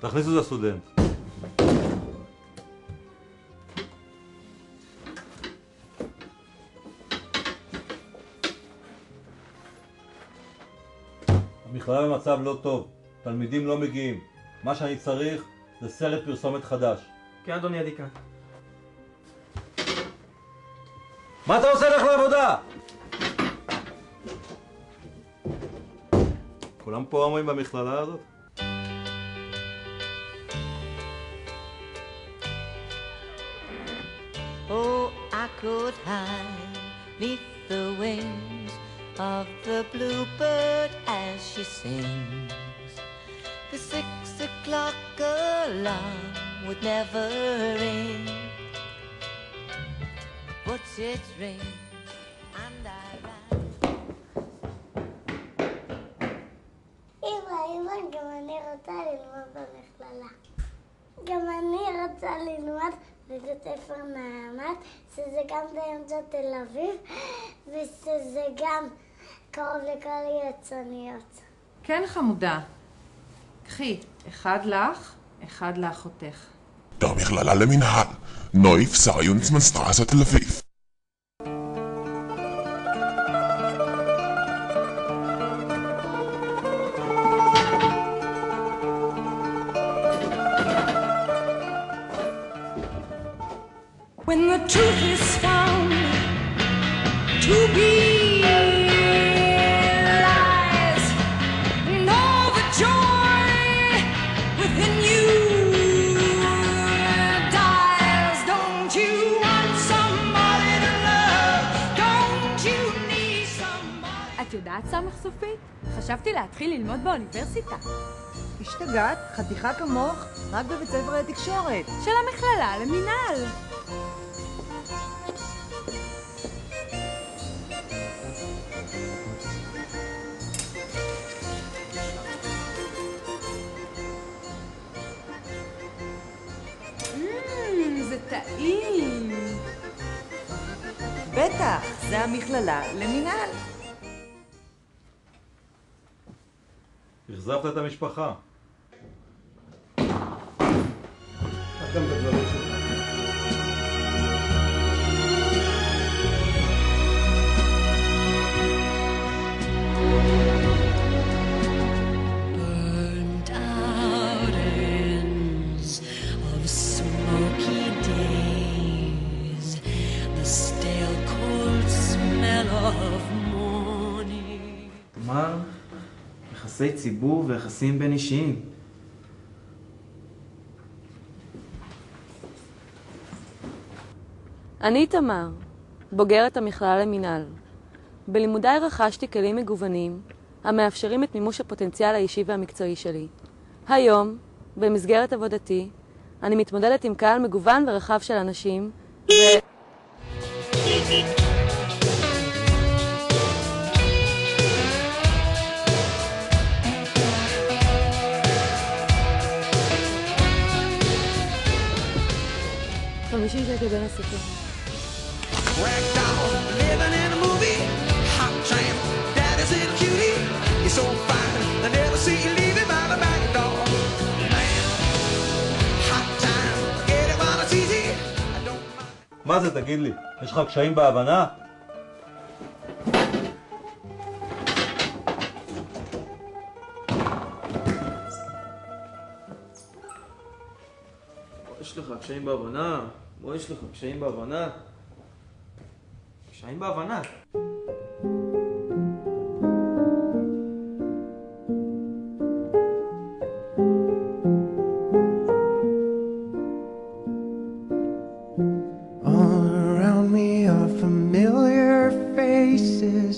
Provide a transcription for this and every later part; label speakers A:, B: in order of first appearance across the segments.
A: תכניסו את הסטודנט. המכללה במצב לא טוב, תלמידים לא מגיעים. מה שאני צריך זה סרט פרסומת חדש.
B: כן, אדוני הדיקן.
A: מה אתה עושה לך לעבודה? כולם פה אומרים במכללה הזאת?
C: Oh, I could hide neath the wings of the bluebird as she sings. The 6 o'clock alarm would never ring, but it rings and I rise.
D: אמא, גם אני רוצה ללמוד במכללה. גם אני רוצה ללמוד בבית ספר נעמת, שזה גם באמצע תל אביב, ושזה גם קרוב לכל היצרניות.
E: כן, חמודה. קחי, 1 לך, 1 לאחותך.
F: Der מכללה למינהל, נויף סריונסמנסטרסה תל אביב.
G: When the truth is found to be lies, and all the joy within you dies. Don't you want somebody to love? Don't you need somebody?
H: את יודעת סמך סופית? חשבתי להתחיל ללמוד באוניברסיטה.
I: השתגעת? חתיכה כמוך? רק בבית ספר לתקשורת.
H: של המכללה למינהל. זה טעים.
I: בטח, זה המכללה למינהל.
A: החזרת את המשפחה. את גם בדברים שלך.
G: Burnt out ends of smoky days, the stale cold smell of morning.
B: תמר, יחסי ציבור ויחסים בין אישיים.
J: אני תמר, בוגרת המכללה למינהל. בלימודיי רכשתי כלים מגוונים המאפשרים את מימוש הפוטנציאל האישי והמקצועי שלי. היום, במסגרת עבודתי, אני מתמודדת עם קהל מגוון ורחב של אנשים $50 בין הסיפור.
K: Ragdoll, living in a movie, hot tramp, daddy's in a cutie. You're so fine, I never see you leaving by the back door. Man, hot time, get it while it's easy. I don't mind.
A: מה זה, תגיד לי? יש לך קשיים בהבנה?
B: יש לך קשיים בהבנה? בוא, יש לך קשיים בהבנה? קשיים בהבנה?
L: All around me are familiar faces,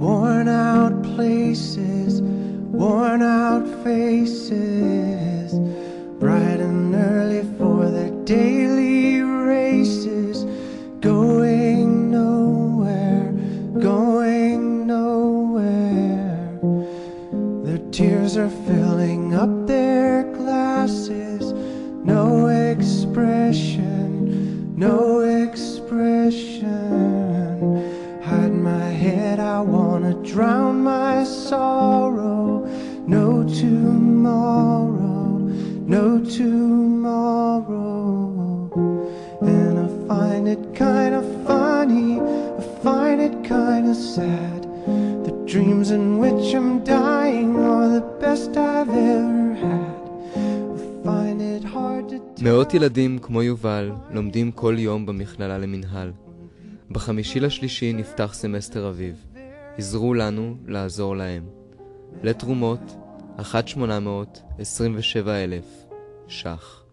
L: worn out places, worn out faces, bright and early for their daily races, going nowhere, going nowhere. Their tears are filling up their glasses, no expression, no expression. Hide my head, I wanna drown my sorrow. No tomorrow, no tomorrow. And I find it kind of funny, I find it kind of sad. The dreams in which I'm dying are the best I've ever had. I find it hard to tell.
M: מאות ילדים כמו יובל לומדים כל יום במכללה למנהל. ב5/3 נפתח סמסטר אביב. עזרו לנו לעזור להם. לתרומות 1-800-27,000 ש"ח.